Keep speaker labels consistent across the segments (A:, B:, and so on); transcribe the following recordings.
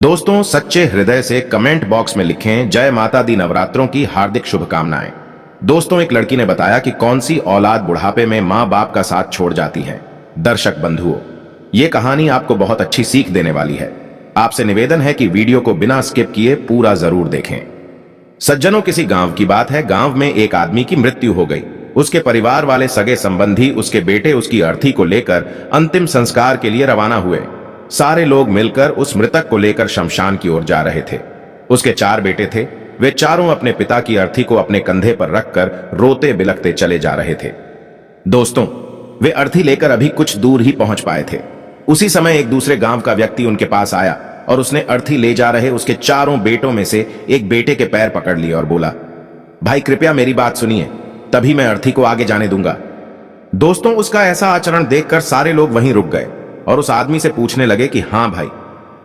A: दोस्तों, सच्चे हृदय से कमेंट बॉक्स में लिखें जय माता दी नवरात्रों की हार्दिक शुभकामनाएं। दोस्तों, एक लड़की ने बताया कि कौन सी औलाद बुढ़ापे में मां बाप का साथ छोड़ जाती है। दर्शक बंधुओं, ये कहानी आपको बहुत अच्छी सीख देने वाली है। आपसे निवेदन है कि वीडियो को बिना स्किप किए पूरा जरूर देखें। सज्जनों, किसी गांव की बात है। गांव में एक आदमी की मृत्यु हो गई। उसके परिवार वाले सगे संबंधी उसके बेटे उसकी अर्थी को लेकर अंतिम संस्कार के लिए रवाना हुए। सारे लोग मिलकर उस मृतक को लेकर शमशान की ओर जा रहे थे। उसके 4 बेटे थे। वे चारों अपने पिता की अर्थी को अपने कंधे पर रखकर रोते बिलखते चले जा रहे थे। दोस्तों, वे अर्थी लेकर अभी कुछ दूर ही पहुंच पाए थे। उसी समय एक दूसरे गांव का व्यक्ति उनके पास आया और उसने अर्थी ले जा रहे उसके चारों बेटों में से एक बेटे के पैर पकड़ लिए और बोला, भाई कृपया मेरी बात सुनिए, तभी मैं अर्थी को आगे जाने दूंगा। दोस्तों, उसका ऐसा आचरण देखकर सारे लोग वहीं रुक गए और उस आदमी से पूछने लगे कि हाँ भाई,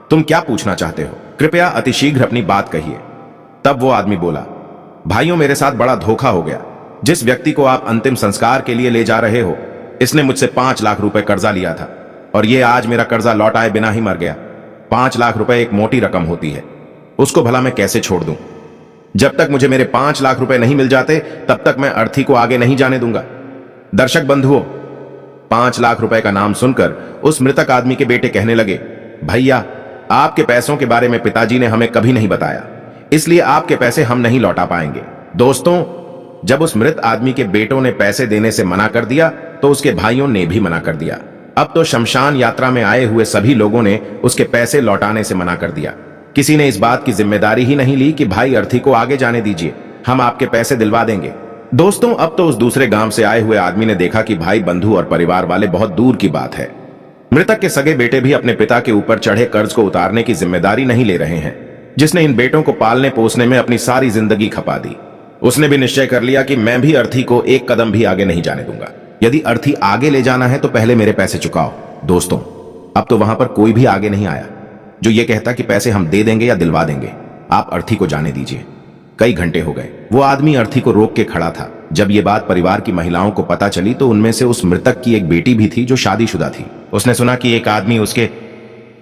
A: तुम क्या पूछना चाहते हो? कृपया अतिशीघ्र अपनी बात कहिए। तब वो आदमी बोला, भाइयों, मेरे साथ बड़ा धोखा हो गया। जिस व्यक्ति को आप अंतिम संस्कार के लिए ले जा रहे हो, इसने मुझसे 5 लाख रुपए कर्जा लिया था और ये आज मेरा कर्जा लौटाए बिना ही मर गया। 5 लाख रुपए एक मोटी रकम होती है, उसको भला मैं कैसे छोड़ दूं? जब तक मुझे मेरे 5 लाख रुपए नहीं मिल जाते तब तक मैं अर्थी को आगे नहीं जाने दूंगा। दर्शक बंधुओं, 5 लाख रुपए का नाम सुनकर उस मृतक आदमी के बेटे कहने लगे, भैया, आपके पैसों के बारे में पिताजी ने हमें कभी नहीं बताया, इसलिए आपके पैसे हम नहीं लौटा पाएंगे। दोस्तों, जब उस मृत आदमी के बेटों ने पैसे देने से मना कर दिया तो उसके भाइयों ने भी मना कर दिया। अब तो शमशान यात्रा में आए हुए सभी लोगों ने उसके पैसे लौटाने से मना कर दिया। किसी ने इस बात की जिम्मेदारी ही नहीं ली कि भाई अर्थी को आगे जाने दीजिए, हम आपके पैसे दिलवा देंगे। दोस्तों, अब तो उस दूसरे गांव से आए हुए आदमी ने देखा कि भाई बंधु और परिवार वाले बहुत दूर की बात है। मृतक के सगे बेटे भी अपने पिता के ऊपर चढ़े कर्ज को उतारने की जिम्मेदारी नहीं ले रहे हैं, जिसने इन बेटों को पालने पोसने में अपनी सारी जिंदगी खपा दी। उसने भी निश्चय कर लिया कि मैं भी अर्थी को एक कदम भी आगे नहीं जाने दूंगा। यदि अर्थी आगे ले जाना है तो पहले मेरे पैसे चुकाओ। दोस्तों, अब तो वहां पर कोई भी आगे नहीं आया जो ये कहता कि पैसे हम दे देंगे या दिलवा देंगे, आप अर्थी को जाने दीजिए। कई घंटे हो गए। वो आदमी अर्थी को रोक के खड़ा था। जब ये बात परिवार की महिलाओं को पता चली तो उनमें से उस मृतक की एक बेटी भी थी जो शादीशुदा थी। उसने सुना कि एक आदमी उसके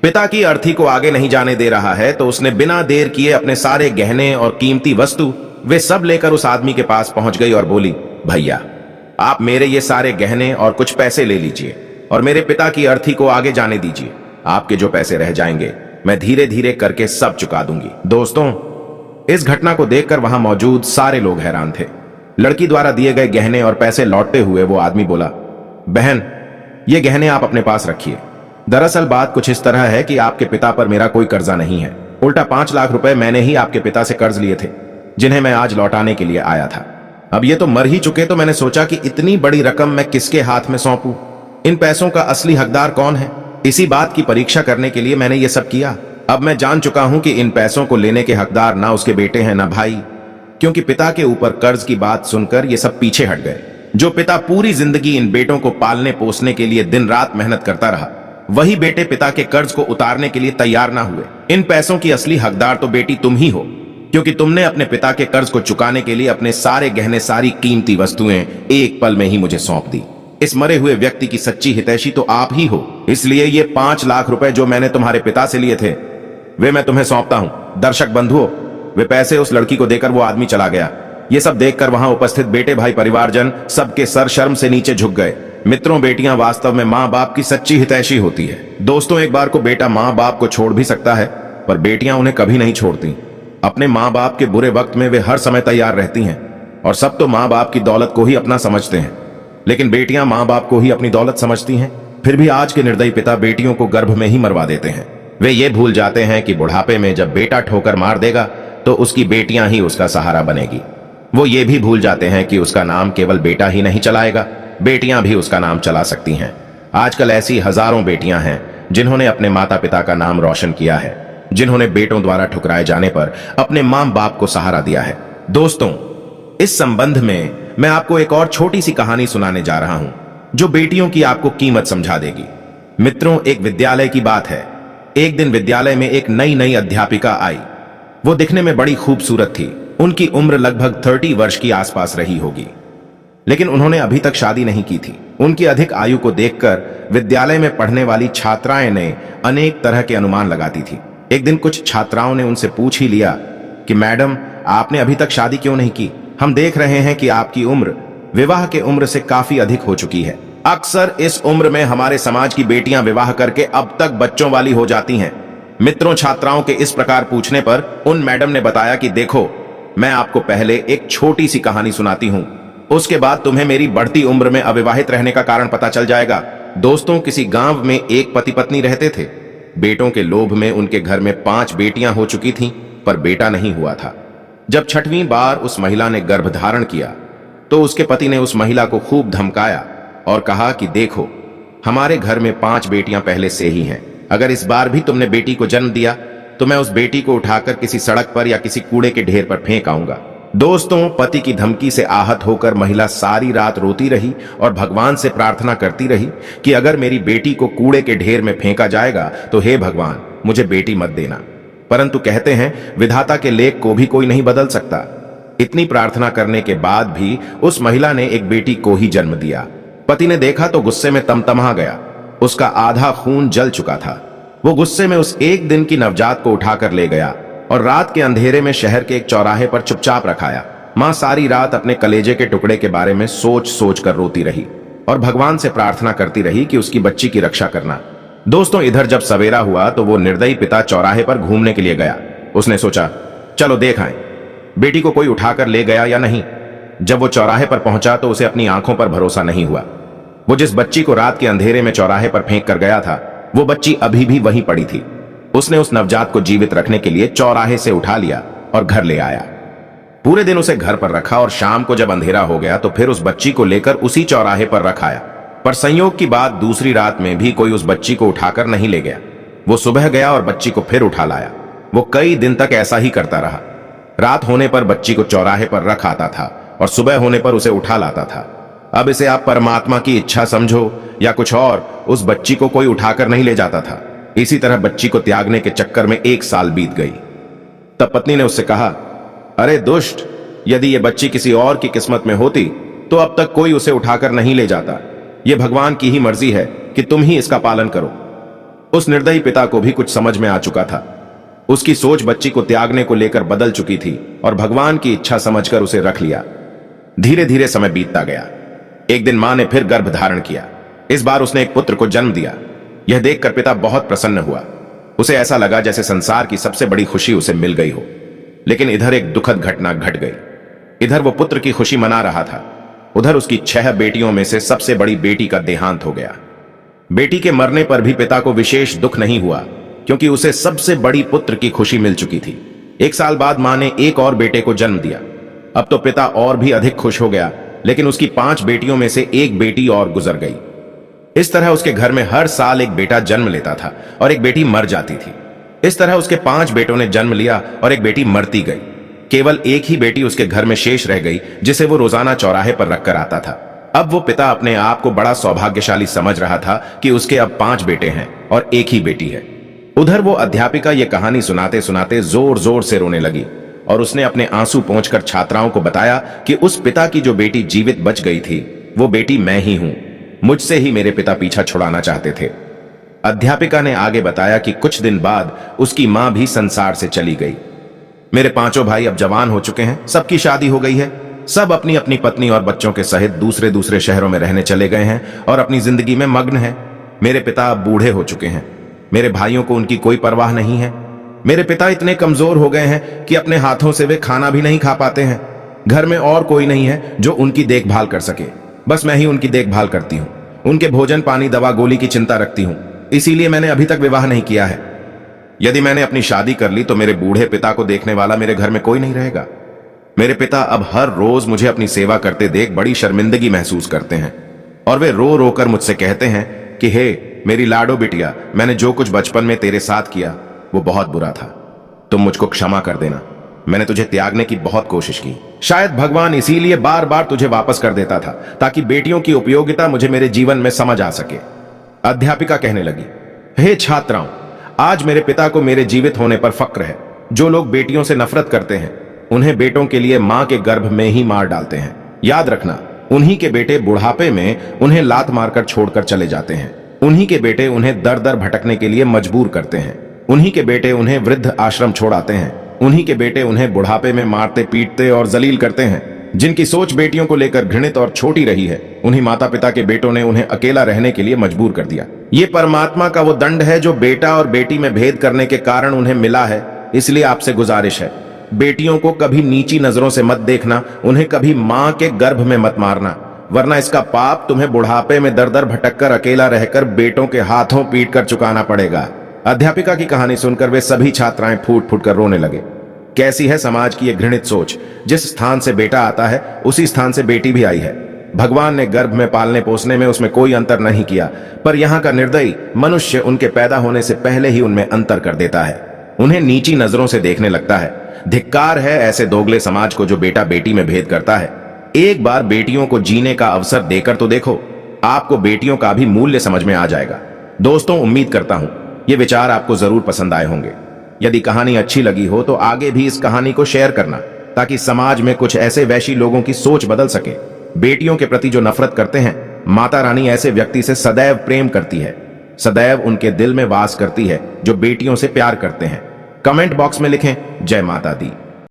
A: पिता की अर्थी को आगे नहीं जाने दे रहा है तो उसने बिना देर किए अपने सारे गहने और कीमती वस्तु वे सब लेकर उस आदमी के पास पहुंच गई और बोली, भैया, आप मेरे ये सारे गहने और कुछ पैसे ले लीजिए और मेरे पिता की अर्थी को आगे जाने दीजिए। आपके जो पैसे रह जाएंगे मैं धीरे धीरे करके सब चुका दूंगी। दोस्तों, इस घटना को देखकर वहां मौजूद सारे लोग हैरान थे। लड़की द्वारा दिए गए गहने और पैसे लौटते हुए वो आदमी बोला, बहन, ये गहने आप अपने पास रखिए। दरअसल बात कुछ इस तरह है कि आपके पिता पर मेरा कोई कर्जा नहीं है। उल्टा 5 लाख रुपए मैंने ही आपके पिता से कर्ज लिए थे, जिन्हें मैं आज लौटाने के लिए आया था। अब ये तो मर ही चुके, तो मैंने सोचा कि इतनी बड़ी रकम मैं किसके हाथ में सौंपूं? इन पैसों का असली हकदार कौन है? इसी बात की परीक्षा करने के लिए मैंने ये सब किया। अब मैं जान चुका हूं कि इन पैसों को लेने के हकदार ना उसके बेटे हैं ना भाई, क्योंकि पिता के ऊपर कर्ज की बात सुनकर ये सब पीछे हट गए। जो पिता पूरी जिंदगी इन बेटों को पालने पोसने के लिए दिन रात मेहनत करता रहा, वही बेटे पिता के कर्ज को उतारने के लिए तैयार ना हुए। इन पैसों की असली हकदार तो बेटी तुम ही हो, क्योंकि तुमने अपने पिता के कर्ज को चुकाने के लिए अपने सारे गहने, सारी कीमती वस्तुएं एक पल में ही मुझे सौंप दी। इस मरे हुए व्यक्ति की सच्ची हितैषी तो आप ही हो, इसलिए ये 5 लाख रुपए जो मैंने तुम्हारे पिता से लिए थे वे मैं तुम्हें सौंपता हूं। दर्शक बंधुओं, वे पैसे उस लड़की को देकर वो आदमी चला गया। ये सब देखकर वहां उपस्थित बेटे, भाई, परिवारजन सबके सर शर्म से नीचे झुक गए। मित्रों, बेटियां वास्तव में मां बाप की सच्ची हितैषी होती है। दोस्तों, एक बार को बेटा मां बाप को छोड़ भी सकता है, पर बेटियां उन्हें कभी नहीं छोड़ती। अपने मां बाप के बुरे वक्त में वे हर समय तैयार रहती हैं और सब तो मां बाप की दौलत को ही अपना समझते हैं, लेकिन बेटियां मां बाप को ही अपनी दौलत समझती हैं। फिर भी आज के निर्दयी पिता बेटियों को गर्भ में ही मरवा देते हैं। वे ये भूल जाते हैं कि बुढ़ापे में जब बेटा ठोकर मार देगा तो उसकी बेटियां ही उसका सहारा बनेगी। वो ये भी भूल जाते हैं कि उसका नाम केवल बेटा ही नहीं चलाएगा, बेटियां भी उसका नाम चला सकती हैं। आजकल ऐसी हजारों बेटियां हैं जिन्होंने अपने माता पिता का नाम रोशन किया है, जिन्होंने बेटों द्वारा ठुकराए जाने पर अपने मां बाप को सहारा दिया है। दोस्तों, इस संबंध में मैं आपको एक और छोटी सी कहानी सुनाने जा रहा हूं जो बेटियों की आपको कीमत समझा देगी। मित्रों, एक विद्यालय की बात है। एक दिन विद्यालय में एक नई अध्यापिका आई। वो दिखने में बड़ी खूबसूरत थी। उनकी उम्र लगभग 30 वर्ष की आसपास रही होगी, लेकिन उन्होंने अभी तक शादी नहीं की थी। उनकी अधिक आयु को देखकर विद्यालय में पढ़ने वाली छात्राएं ने अनेक तरह के अनुमान लगाती थी। एक दिन कुछ छात्राओं ने उनसे पूछ ही लिया कि मैडम, आपने अभी तक शादी क्यों नहीं की? हम देख रहे हैं कि आपकी उम्र विवाह के उम्र से काफी अधिक हो चुकी है। अक्सर इस उम्र में हमारे समाज की बेटियां विवाह करके अब तक बच्चों वाली हो जाती हैं। मित्रों, छात्राओं के इस प्रकार पूछने पर उन मैडम ने बताया कि देखो, मैं आपको पहले एक छोटी सी कहानी सुनाती हूं, उसके बाद तुम्हें मेरी बढ़ती उम्र में अविवाहित रहने का कारण पता चल जाएगा। दोस्तों, किसी गांव में एक पति पत्नी रहते थे। बेटों के लोभ में उनके घर में 5 बेटियां हो चुकी थीं, पर बेटा नहीं हुआ था। जब 6वीं बार उस महिला ने गर्भ धारण किया तो उसके पति ने उस महिला को खूब धमकाया और कहा कि देखो, हमारे घर में 5 बेटियां पहले से ही हैं। अगर इस बार भी तुमने बेटी को जन्म दिया तो मैं उस बेटी को उठाकर किसी सड़क पर या किसी कूड़े के ढेर पर फेंक आऊंगा। दोस्तों, पति की धमकी से आहत होकर महिला सारी रात रोती रही और भगवान से प्रार्थना करती रही कि अगर मेरी बेटी को कूड़े के ढेर में फेंका जाएगा तो हे भगवान, मुझे बेटी मत देना। परंतु कहते हैं, विधाता के लेख को भी कोई नहीं बदल सकता। इतनी प्रार्थना करने के बाद भी उस महिला ने एक बेटी को ही जन्म दिया। पति ने देखा तो गुस्से में तमतमा गया। उसका आधा खून जल चुका था। वो गुस्से में उस एक दिन की नवजात को उठाकर ले गया और रात के अंधेरे में शहर के एक चौराहे पर चुपचाप रखाया। मां सारी रात अपने कलेजे के टुकड़े के बारे में सोच सोच कर रोती रही और भगवान से प्रार्थना करती रही कि उसकी बच्ची की रक्षा करना। दोस्तों, इधर जब सवेरा हुआ तो वो निर्दयी पिता चौराहे पर घूमने के लिए गया। उसने सोचा, चलो देख आएं, बेटी को कोई उठाकर ले गया या नहीं। जब वो चौराहे पर पहुंचा तो उसे अपनी आंखों पर भरोसा नहीं हुआ। वो जिस बच्ची को रात के अंधेरे में चौराहे पर फेंक कर गया था, वो बच्ची अभी भी वहीं पड़ी थी। उसने उस नवजात को जीवित रखने के लिए चौराहे से उठा लिया और घर ले आया। पूरे दिन उसे घर पर रखा और शाम को जब अंधेरा हो गया तो फिर उस बच्ची को लेकर उसी चौराहे पर रखाया। पर संयोग की बात, दूसरी रात में भी कोई उस बच्ची को उठाकर नहीं ले गया। वो सुबह गया और बच्ची को फिर उठा लाया। वो कई दिन तक ऐसा ही करता रहा। रात होने पर बच्ची को चौराहे पर रख आता था और सुबह होने पर उसे उठा लाता था। अब इसे आप परमात्मा की इच्छा समझो या कुछ और, उस बच्ची को कोई उठाकर नहीं ले जाता था। इसी तरह बच्ची को त्यागने के चक्कर में 1 साल बीत गई। तब पत्नी ने उससे कहा, अरे दुष्ट, यदि ये बच्ची किसी और की किस्मत में होती तो अब तक कोई उसे उठाकर नहीं ले जाता। ये भगवान की ही मर्जी है कि तुम ही इसका पालन करो। उस निर्दयी पिता को भी कुछ समझ में आ चुका था। उसकी सोच बच्ची को त्यागने को लेकर बदल चुकी थी और भगवान की इच्छा समझकर उसे रख लिया। धीरे धीरे समय बीतता गया। एक दिन मां ने फिर गर्भ धारण किया। इस बार उसने एक पुत्र को जन्म दिया। यह देखकर पिता बहुत प्रसन्न हुआ। उसे ऐसा लगा जैसे संसार की सबसे बड़ी खुशी उसे मिल गई हो। लेकिन इधर एक दुखद घटना घट गई। इधर वो पुत्र की खुशी मना रहा था, उधर उसकी 6 बेटियों में से सबसे बड़ी बेटी का देहांत हो गया। बेटी के मरने पर भी पिता को विशेष दुख नहीं हुआ, क्योंकि उसे सबसे बड़ी पुत्र की खुशी मिल चुकी थी। 1 साल बाद मां ने एक और बेटे को जन्म दिया। अब तो पिता और भी अधिक खुश हो गया, लेकिन उसकी 5 बेटियों में से एक बेटी और गुजर गई। इस तरह उसके घर में हर साल एक बेटा जन्म लेता था और एक बेटी मर जाती थी। इस तरह उसके 5 बेटों ने जन्म लिया और एक बेटी मरती गई। केवल एक ही बेटी उसके घर में शेष रह गई, जिसे वो रोजाना चौराहे पर रखकर आता था। अब वो पिता अपने आप को बड़ा सौभाग्यशाली समझ रहा था कि उसके अब 5 बेटे हैं और एक ही बेटी है। उधर वो अध्यापिका ये कहानी सुनाते सुनाते जोर जोर से रोने लगी और उसने अपने आंसू पोंछकर छात्राओं को बताया कि उस पिता की जो बेटी जीवित बच गई थी, वो बेटी मैं ही हूं। मुझसे ही मेरे पिता पीछा छुड़ाना चाहते थे। अध्यापिका ने आगे बताया कि कुछ दिन बाद उसकी मां भी संसार से चली गई। मेरे 5 भाई अब जवान हो चुके हैं, सबकी शादी हो गई है। सब अपनी अपनी पत्नी और बच्चों के सहित दूसरे दूसरे शहरों में रहने चले गए हैं और अपनी जिंदगी में मग्न हैं। मेरे पिता अब बूढ़े हो चुके हैं। मेरे भाइयों को उनकी कोई परवाह नहीं है। मेरे पिता इतने कमजोर हो गए हैं कि अपने हाथों से वे खाना भी नहीं खा पाते हैं। घर में और कोई नहीं है जो उनकी देखभाल कर सके। बस मैं ही उनकी देखभाल करती हूँ। उनके भोजन, पानी, दवा, गोली की चिंता रखती हूँ। इसीलिए मैंने अभी तक विवाह नहीं किया है। यदि मैंने अपनी शादी कर ली तो मेरे बूढ़े पिता को देखने वाला मेरे घर में कोई नहीं रहेगा। मेरे पिता अब हर रोज मुझे अपनी सेवा करते देख बड़ी शर्मिंदगी महसूस करते हैं और वे रो रो कर मुझसे कहते हैं कि हे मेरी लाडो बिटिया, मैंने जो कुछ बचपन में तेरे साथ किया वो बहुत बुरा था। तुम मुझको क्षमा कर देना। मैंने तुझे त्यागने की बहुत कोशिश की। शायद भगवान इसीलिए बार बार तुझे वापस कर देता था, ताकि बेटियों की उपयोगिता मुझे मेरे जीवन में समझ आ सके। अध्यापिका कहने लगी, हे छात्राओं, आज मेरे पिता को मेरे जीवित होने पर फक्र है। जो लोग बेटियों से नफरत करते हैं उन्हें बेटों के लिए मां के गर्भ में ही मार डालते हैं। याद रखना, उन्हीं के बेटे बुढ़ापे में उन्हें लात मारकर छोड़कर चले जाते हैं। उन्हीं के बेटे उन्हें दर दर भटकने के लिए मजबूर करते हैं। उन्हीं के बेटे उन्हें वृद्ध आश्रम छोड़ आते हैं। उन्हीं के बेटे उन्हें बुढ़ापे में मारते पीटते और जलील करते हैं। जिनकी सोच बेटियों को लेकर घृणित और छोटी रही है, उन्हीं माता पिता के बेटों ने उन्हें अकेला रहने के लिए मजबूर कर दिया। ये परमात्मा का वो दंड है जो बेटा और बेटी में भेद करने के कारण उन्हें मिला है। इसलिए आपसे गुजारिश है, बेटियों को कभी नीची नजरों से मत देखना, उन्हें कभी मां के गर्भ में मत मारना, वरना इसका पाप तुम्हें बुढ़ापे में दर दर भटककर अकेला रहकर बेटों के हाथों पीट कर चुकाना पड़ेगा। अध्यापिका की कहानी सुनकर वे सभी छात्राएं फूट फूट कर रोने लगे। कैसी है समाज की यह घृणित सोच। जिस स्थान से बेटा आता है उसी स्थान से बेटी भी आई है। भगवान ने गर्भ में पालने पोसने में उसमें कोई अंतर नहीं किया, पर यहाँ का निर्दयी मनुष्य उनके पैदा होने से पहले ही उनमें अंतर कर देता है, उन्हें नीची नजरों से देखने लगता है। धिक्कार है ऐसे दोगले समाज को जो बेटा बेटी में भेद करता है। एक बार बेटियों को जीने का अवसर देकर तो देखो, आपको बेटियों का भी मूल्य समझ में आ जाएगा। दोस्तों, उम्मीद करता हूं ये विचार आपको जरूर पसंद आए होंगे। यदि कहानी अच्छी लगी हो तो आगे भी इस कहानी को शेयर करना, ताकि समाज में कुछ ऐसे वैशी लोगों की सोच बदल सके। बेटियों के प्रति जो नफरत करते हैं, माता रानी ऐसे व्यक्ति से सदैव प्रेम करती है, सदैव उनके दिल में वास करती है जो बेटियों से प्यार करते हैं। कमेंट बॉक्स में लिखें जय माता दी।